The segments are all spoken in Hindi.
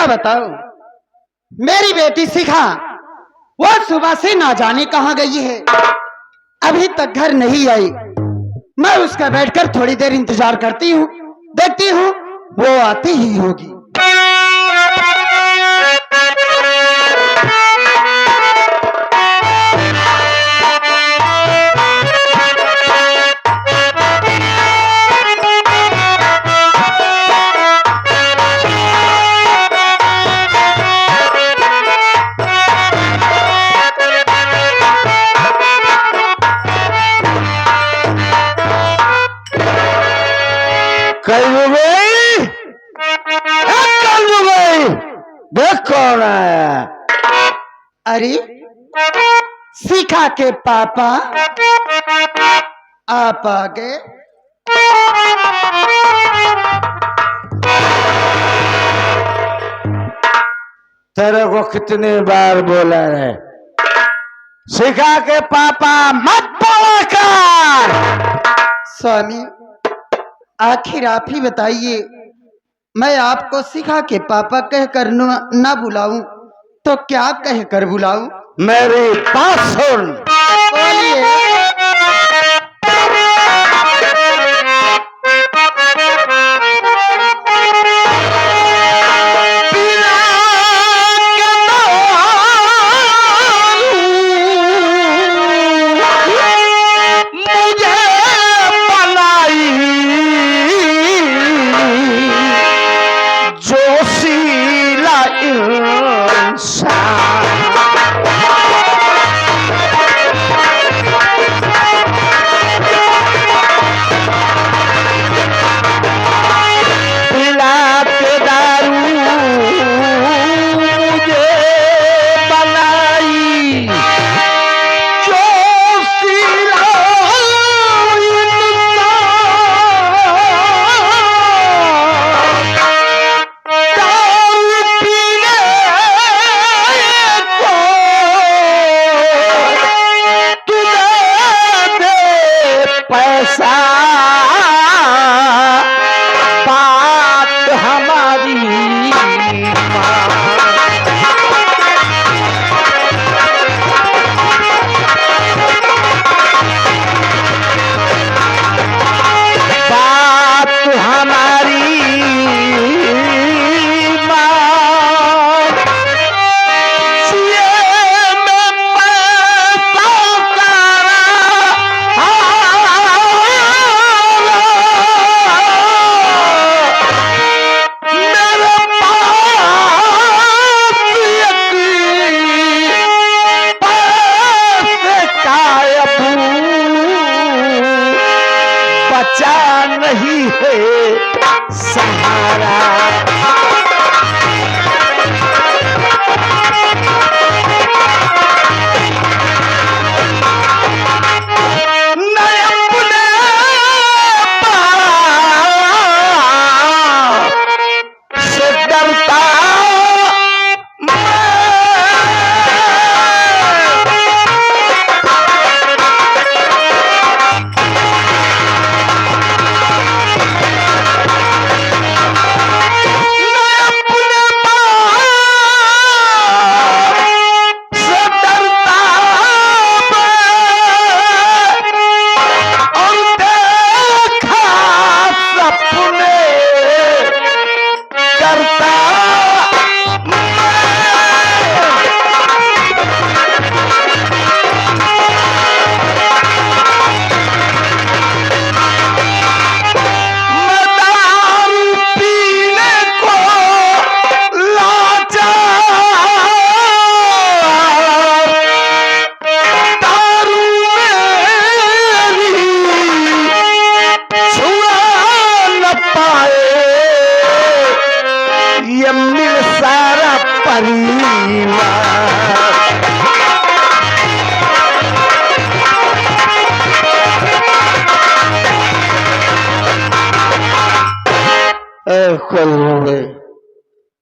क्या बताऊं, मेरी बेटी शिखा वो सुबह से ना जाने कहां गई है, अभी तक घर नहीं आई। मैं उसका बैठकर थोड़ी देर इंतजार करती हूँ, देखती हूँ वो आती ही होगी। देख कौन आया। अरे शिखा के पापा आप आ गए। तेरे को कितनी बार बोला है, शिखा के पापा मत बोला कर। स्वामी आखिर आप ही बताइए, मैं आपको शिखा के पापा कहकर ना बुलाऊं तो क्या कहकर बुलाऊं? मेरी बात सुन। बोलिए। नहीं है सहारा।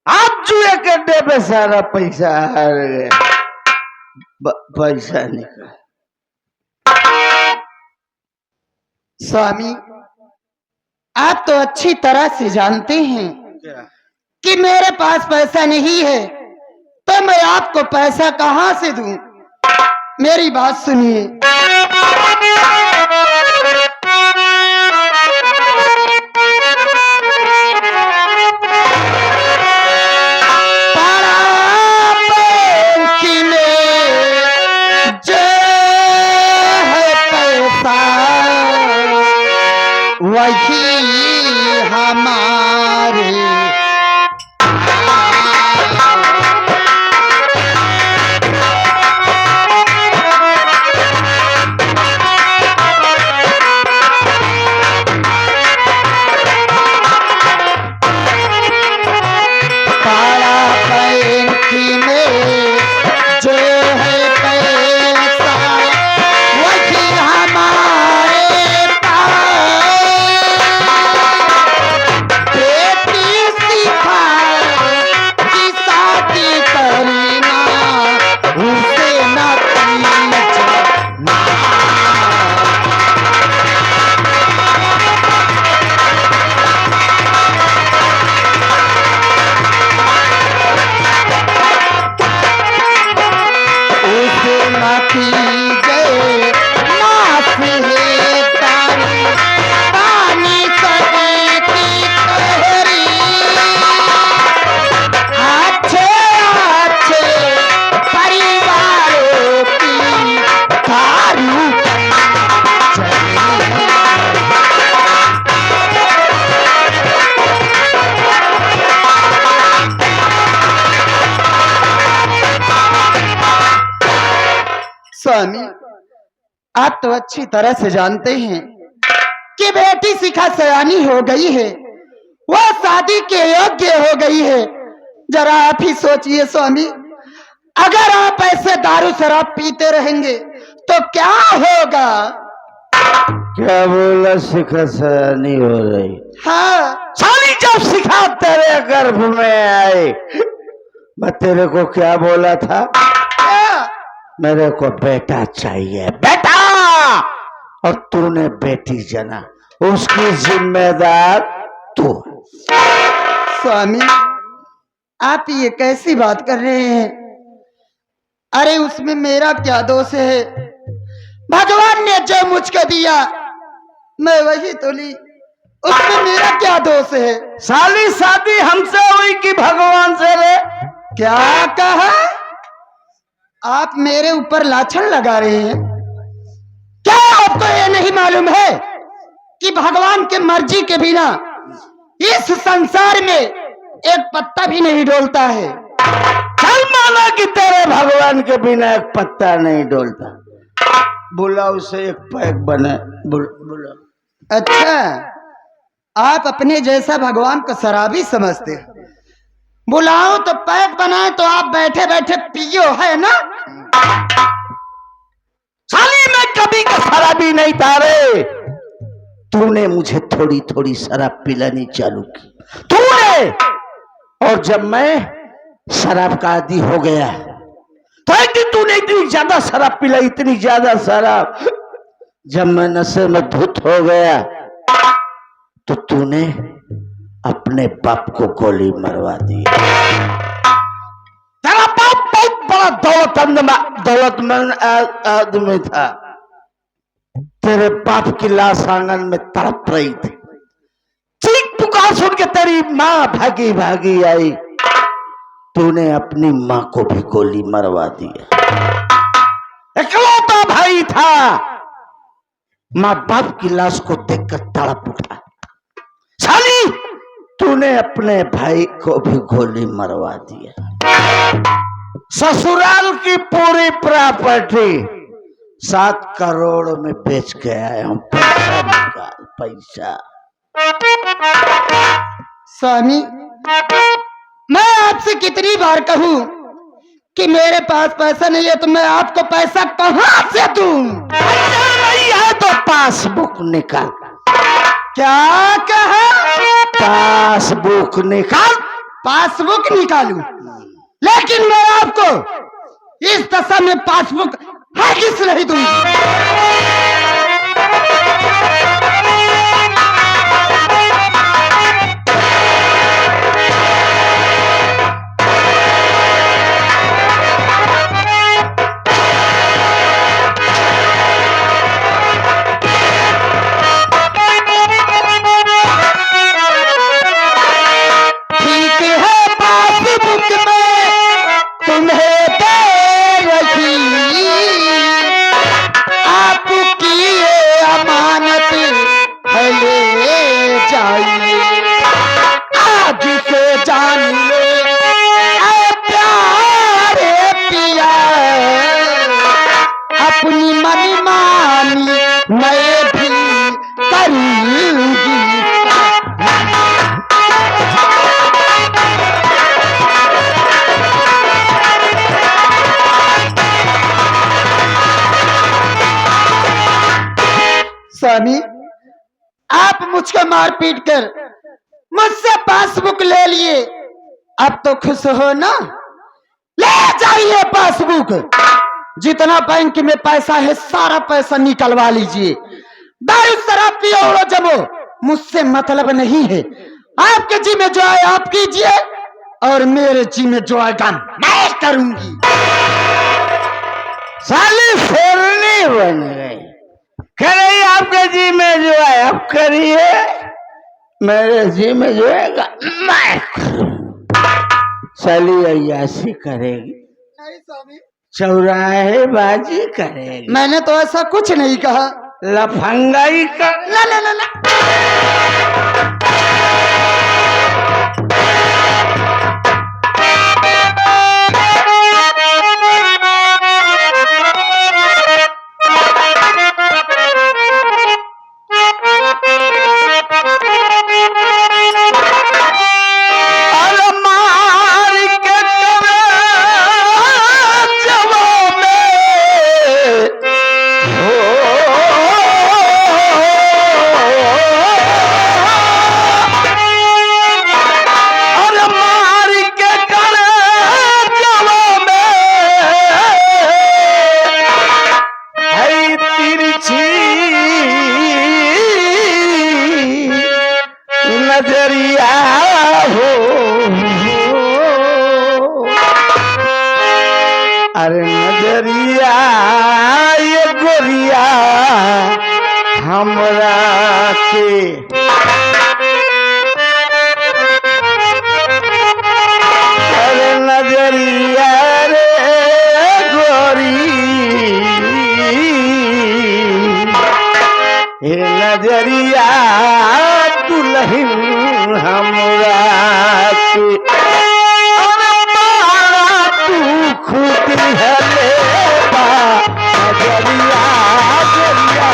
आप जुए के अड्डे पे सारा पैसा हार गया। पैसा निकल। स्वामी आप तो अच्छी तरह से जानते हैं कि मेरे पास पैसा नहीं है, तो मैं आपको पैसा कहां से दूं? मेरी बात सुनिए। कि में जो है पैसा वही हमारे स्वामी, आप तो अच्छी तरह से जानते हैं कि बेटी शिखा सयानी हो गई है, वो शादी के योग्य हो गई है। जरा आप ही सोचिए स्वामी, अगर आप ऐसे दारू शराब पीते रहेंगे तो क्या होगा? क्या बोला? शिखा सयानी हो रही? हाँ। साली, जब शिखा तेरे गर्भ में आए, मैं तेरे को क्या बोला था? मेरे को बेटा चाहिए, बेटा, और तूने बेटी जना, उसकी जिम्मेदार तू। स्वामी, आप ये कैसी बात कर रहे हैं? अरे उसमें मेरा क्या दोष है? भगवान ने जो मुझको दिया मैं वही तो ली, उसमें मेरा क्या दोष है? साली, शादी हमसे हुई कि भगवान से रे? क्या कहा? आप मेरे ऊपर लाछन लगा रहे हैं? क्या आपको ये नहीं मालूम है कि भगवान के मर्जी के बिना इस संसार में एक पत्ता भी नहीं डोलता है? चल माना कि तेरे भगवान के बिना एक पत्ता नहीं डोलता। बुला उसे, एक पैक बने। बुला। अच्छा, आप अपने जैसा भगवान को शराबी समझते हैं? बुलाओ तो पैक बनाए तो आप बैठे बैठे पियो, है ना? साली, मैं कभी का शराबी नहीं था रे। तूने मुझे थोड़ी थोड़ी शराब पिलानी चालू की, तूने। और जब मैं शराब का आदी हो गया तो एक दिन तूने इतनी ज्यादा शराब पिलाई, इतनी ज्यादा शराब, जब मैं नशे में धुत हो गया तो तूने अपने बाप को गोली मरवा दी। तेरा बाप बहुत बड़ा दौलतमंद आदमी था। तेरे बाप की लाश आंगन में तड़प रही थी। चीख पुकार सुन के तेरी माँ भागी भागी आई, तूने अपनी माँ को भी गोली मरवा दिया। इकलौता भाई था, माँ बाप की लाश को देखकर तड़प उठा। साली, तूने अपने भाई को भी गोली मरवा दिया। ससुराल की पूरी प्रॉपर्टी 7 करोड़ में बेच के आया हूं। पैसा निकाल, पैसा। स्वामी, मैं आपसे कितनी बार कहूं कि मेरे पास पैसा नहीं है, तो मैं आपको पैसा कहां से दूं? पैसा नहीं है तो पासबुक निकाल। क्या कहा? पासबुक निकाल। पासबुक निकालूं? लेकिन मैं आपको इस दशा में पासबुक हरगिज नहीं दूंगी। स्वामी, आप मुझको मार पीट कर मुझसे पासबुक ले लिए, अब तो खुश हो ना? ले जाइए पासबुक, जितना बैंक में पैसा है सारा पैसा निकलवा लीजिए। दारू शराब पियो उड़ो जमो, मुझसे मतलब नहीं है। आपके जी में जो आए आप कीजिए, और मेरे जी में जो आएगा मैं करूंगी। साली शेरनी बन गई। कह रही आपके जी में जो है आप करिए, मेरे जी में जो आएगा मैं करूंगा। साली अय्यासी करेगी, नहीं स्वामी, चौराहे बाजी करेगी। मैंने तो ऐसा कुछ नहीं कहा। लफंगाई कर ला ला ला ला। नजरिया हो, अरे नजरिया ये गोरिया हमरा के, अरे नजरिया रे गोरी, हे नजरिया दुल्हन हमरा के, तू खुद हले बा नजरिया गोरिया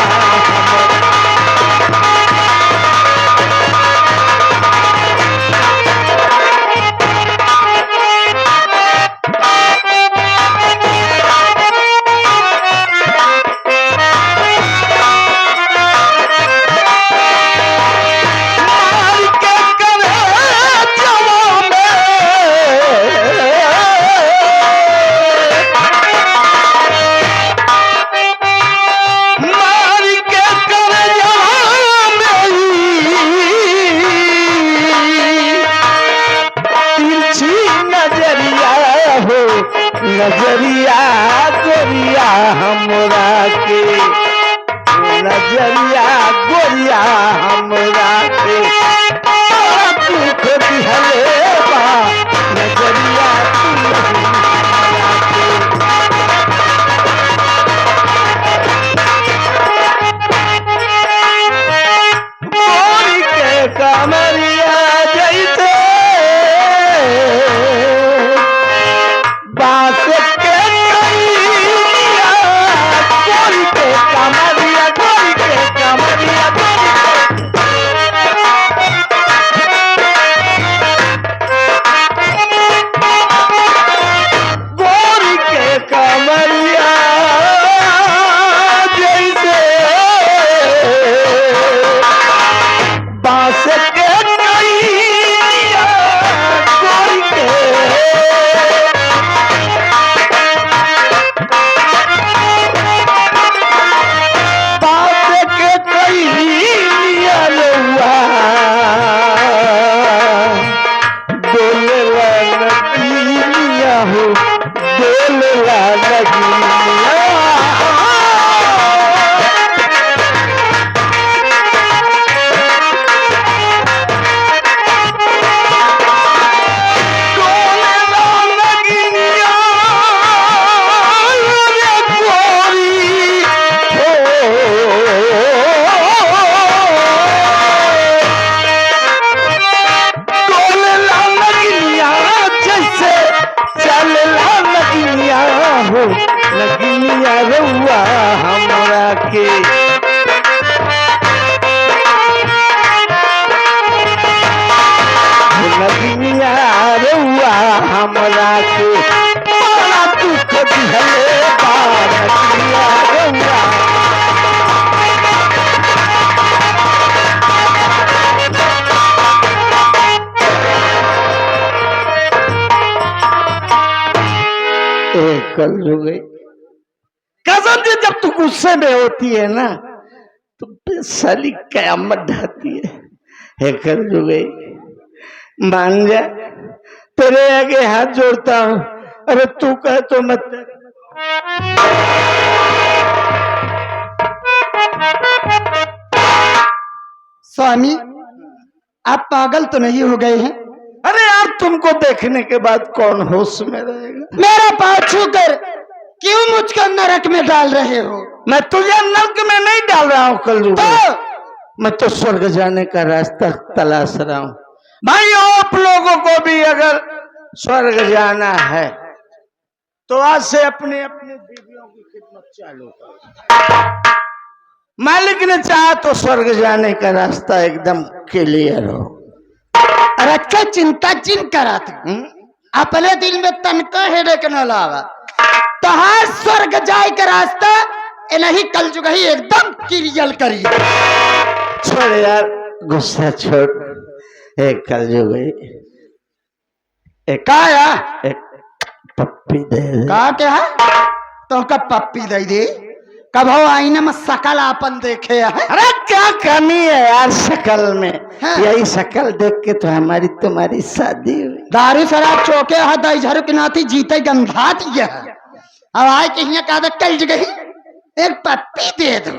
नजरिया गोरिया हमरा के, नजरिया गोरिया हमरा के, तू खुद हले बा नजरिया हमरा के। गोरी के कमरिया जैसे बास के कमरिया, गोरी के कमरिया, गोरी के कमरिया, गोरी के कमरिया जैसे बास के कमरिया, गोरी के नगिनिया रउआ हमरा के, नगिनिया रउआ हमरा के, बड़ा दुख दिहले बा नगिनिया रउआ। कल हो गई कसम से, जब तू गुस्से में होती है ना तो साली कयामत ढाती है। हे कल हो गई मान जा, तेरे आगे हाथ जोड़ता हूं। अरे तू कह तो मत। स्वामी, आप पागल तो नहीं हो गए हैं? अरे यार, तुमको देखने के बाद कौन होश में रहेगा। मेरा पाँव छूकर क्यों मुझको नरक में डाल रहे हो? मैं तुझे नरक में नहीं डाल रहा हूं कल तो मैं तो स्वर्ग जाने का रास्ता तलाश रहा हूं। भाई आप लोगों को भी अगर स्वर्ग जाना है तो आज से अपने अपने बीवियों की खिदमत चालू करो। मालिक ने चाहा तो स्वर्ग जाने का रास्ता एकदम क्लियर हो। अरे क्या चिंता चिन करा तू? अपने दिल में तनका हेडेक न लावा। तो हाँ, स्वर्ग जाए का रास्ता ए नहीं कल जुग ही एकदम क्लियर करिए। छोड़ यार, गुस्सा छोड़। एक कल जो गई एक पप्पी दे दे। का क्या है? तो कब पप्पी दे दे? कब हो आईने में सकल आपन देखे है? अरे क्या कमी है यार शकल में? हाँ। यही शकल देख के तो हमारी तुम्हारी शादी हुई। दारू शराब चौके है दई झरू के नाती जीते गंधा दिया है। अब आए कहीं कहा कल जगह एक पप्पी दे दो।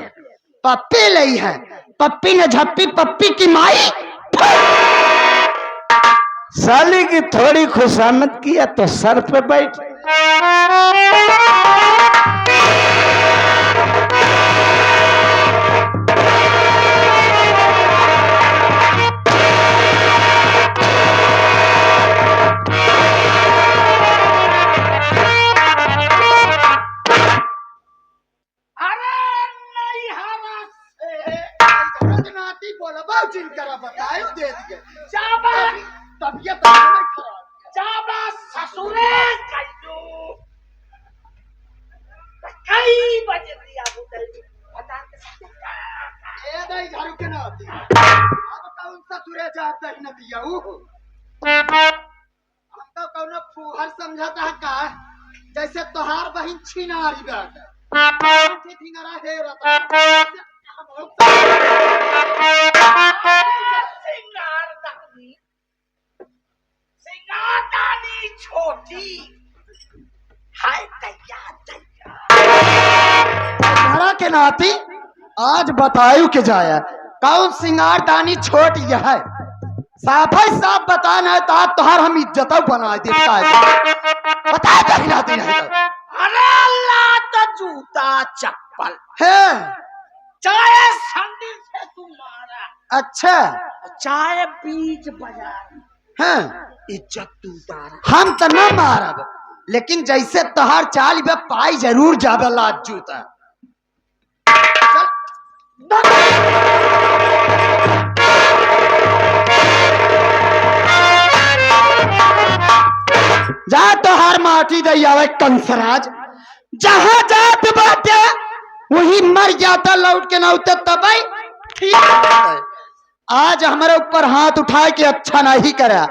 पप्पी ली है, पप्पी ने झप्पी पप्पी की माई। साली की थोड़ी खुशामद किया तो सर पे बैठ। बतायो दे दिए। तबियत ससुरे कई बजे दिया बता ए दई झाड़ू के ना आती। अब कौन सा तुरे जात दई न दिया हम तो कौन फूहर समझता है का जैसे तोहार बहन छिनारी बात ठिठिंगरा हे रहता। सिंगारदानी छोटी हाय तैयार घरा के नाती आज बतायू के जाया कौन सिंगार दानी छोट यह है। साफ ही साफ बताना है तो आज तोहार हम इज्जत बना देता है। बता कहीं नाती नहीं तो। अरे अल्लाह तो जूता चप्पल है चाहे संदिल से तू मारा, अच्छा चाहे बीच बाजार है इज्जत तू उतारा। हम तो न मारब, लेकिन जैसे तोहार चाल बे पाई जरूर जाबे लाज जूता। जा तोहार माटी दई आवे कंसराज। जहां जात बाटे वही मर जाता, लौट के ना उतर तबई ठीक है। आज हमारे ऊपर हाथ उठाए के अच्छा नहीं करा।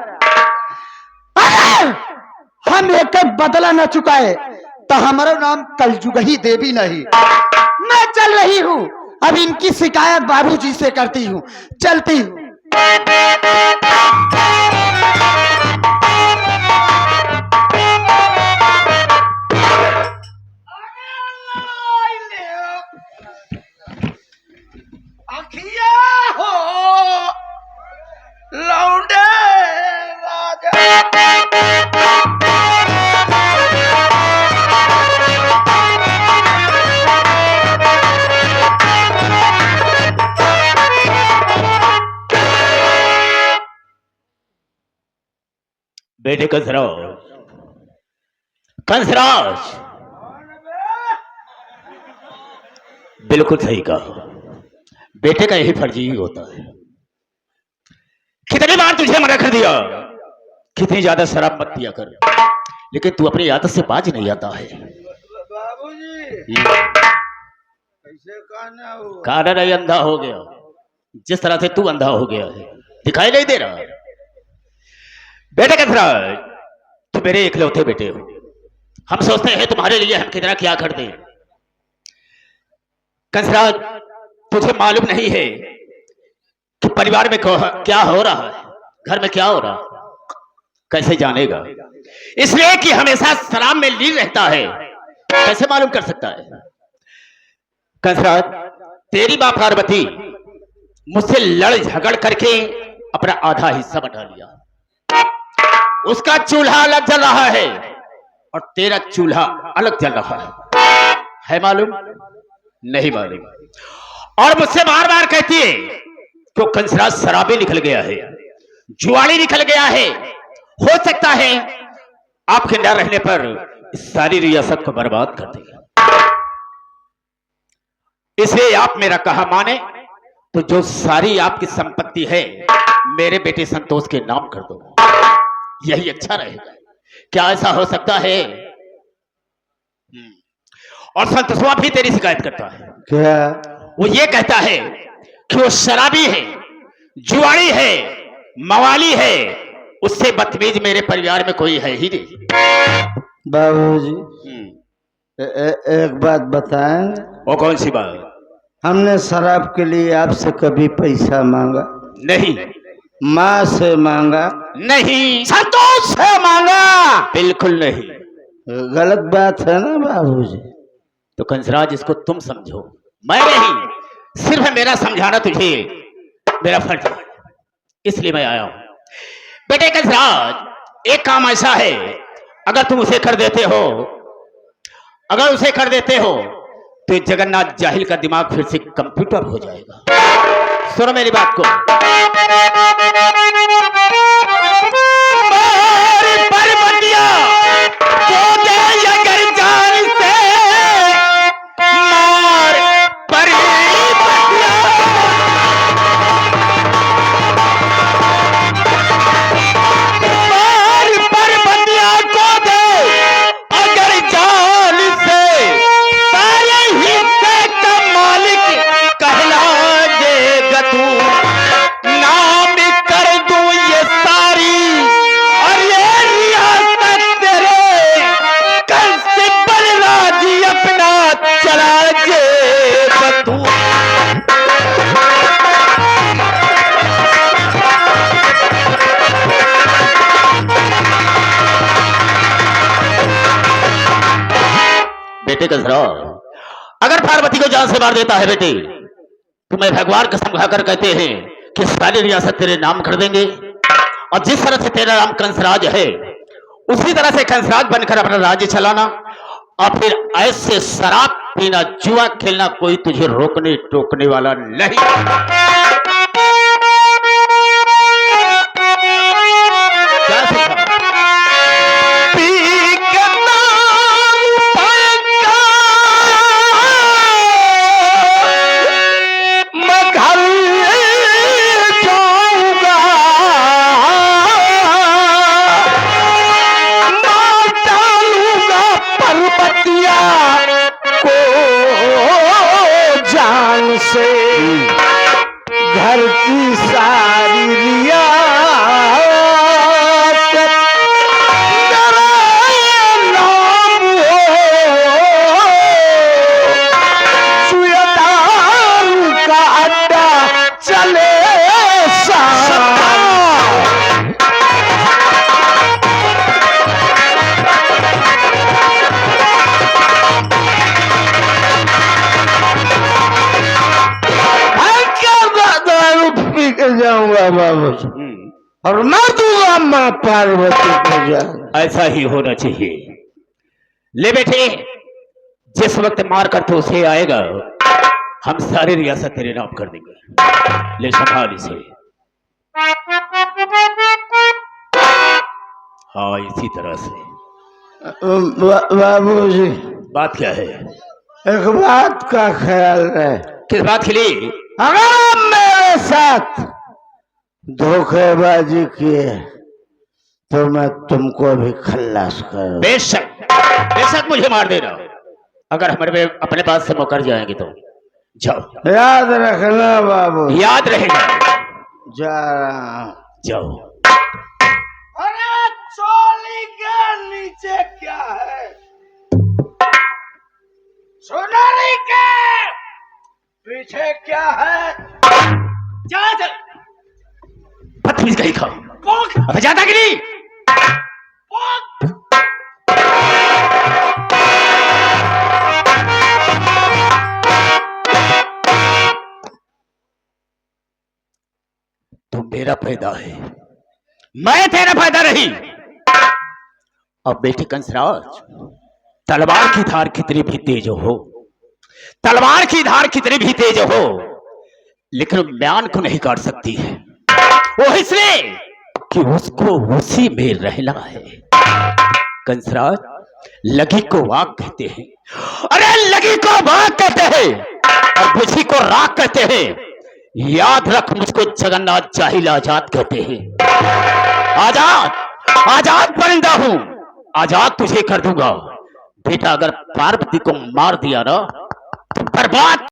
हम एक बदला न चुकाए तो हमारा नाम कलजुगही देवी नहीं। मैं चल रही हूँ, अब इनकी शिकायत बाबूजी से करती हूँ। चलती हूँ। अखिया हो लौंडे राजा बेटे कंसराज, कंसराज बिल्कुल सही कहा। बेटे का यही फर्ज ही होता है। कितनी बार तुझे मना कर दिया, कितनी ज्यादा शराब मत पिया कर, लेकिन तू अपनी आदत से बाज नहीं आता है। बाबूजी कैसे काना नहीं अंधा हो गया, जिस तरह से तू अंधा हो गया है दिखाई नहीं दे रहा। बेटे कंसराज, तू मेरे इकलौते बेटे हो, हम सोचते हैं तुम्हारे लिए हम कितना क्या कर दें। कंसराज, तुझे मालूम नहीं है कि परिवार में क्या हो रहा है, घर में क्या हो रहा है, कैसे जानेगा? इसलिए कि हमेशा शराब में लीन रहता है, कैसे मालूम कर सकता है? कंसराज, तेरी मां पार्वती मुझसे लड़ झगड़ करके अपना आधा हिस्सा बटा लिया। उसका चूल्हा अलग जल रहा है और तेरा चूल्हा अलग जल रहा है मालूम? नहीं मालूम। और मुझसे बार बार कहती है कि कंसराज शराबी निकल गया है, जुआड़ी निकल गया है। हो सकता है आपके न रहने पर इस सारी रियासत को बर्बाद कर देगा। इसलिए आप मेरा कहा माने तो जो सारी आपकी संपत्ति है मेरे बेटे संतोष के नाम कर दो, यही अच्छा रहेगा। क्या ऐसा हो सकता है? और संतोषवा भी तेरी शिकायत करता है। क्या? वो ये कहता है कि वो शराबी है, जुआड़ी है, मवाली है, उससे बदतमीज मेरे परिवार में कोई है ही नहीं। बाबूजी, एक बात बताएं। वो कौन सी बात? हमने शराब के लिए आपसे कभी पैसा मांगा? नहीं। माँ से मांगा? नहीं। संतोष से मांगा? बिल्कुल नहीं। गलत बात है ना बाबूजी? तो कंसराज, इसको तुम समझो, मैं नहीं। सिर्फ मेरा समझाना तुझे मेरा फर्ज है, इसलिए मैं आया हूं। बेटे कंसराज, एक काम ऐसा है, अगर तुम उसे कर देते हो, अगर उसे कर देते हो तो जगन्नाथ जाहिल का दिमाग फिर से कंप्यूटर हो जाएगा। सुनो मेरी बात को। बेटे कंसराज, अगर पार्वती को जान से मार देता है बेटे, तो मैं भगवान कसम खाकर कहते हैं कि सारी रियासत तेरे नाम कर देंगे। और जिस तरह से तेरा नाम कंसराज है, उसी तरह से कंसराज बनकर अपना राज्य चलाना। और फिर ऐसे शराब पीना, जुआ खेलना कोई तुझे रोकने टोकने वाला नहीं। क्या सीखा? से घर की सारी रियासत नाम हो, सुयदार का अड्डा चले जाऊंगा बाबू, और मैं दूंगा माँ पार्वती को जान। ऐसा ही होना चाहिए। ले बेटे, जिस वक्त मार कर तो उसे आएगा, हम सारी रियासत तेरे नाम कर देंगे। ले संभाल इसे। हाँ, इसी तरह से। बाबूजी, बात क्या है? एक बात का ख्याल है। किस बात के लिए? अगर मेरे साथ धोखेबाजी किए तो मैं तुमको भी खल्लास करूं। बेशक, बेशक मुझे मार देना, अगर हमारे अपने पास से मुकर जाएंगे तो। जाओ, याद रखना बाबू। याद रहेगा। जा रहा हूं। जाओ। अरे चोली के नीचे क्या है? बदतमीज कहीं खाओ। पोक अब जाता कि नहीं? पोक तू मेरा फायदा है, मैं तेरा फायदा नहीं। अब बेटे कंसराज, तलवार की धार कितनी भी तेज हो, तलवार की धार कितनी भी तेज हो, लेकिन म्यान को नहीं काट सकती है। वो इसलिए कि उसको उसी में रहना है। कंसराज, लगी को वाक कहते हैं, अरे लगी को वाक कहते हैं और बुझी को राख कहते हैं। याद रख, मुझको जगन्नाथ जाहिल आजाद कहते हैं। आजाद, आजाद परिंदा हूं, आजाद तुझे कर दूंगा। बेटा अगर पार्वती को मार दिया ना तो बर्बाद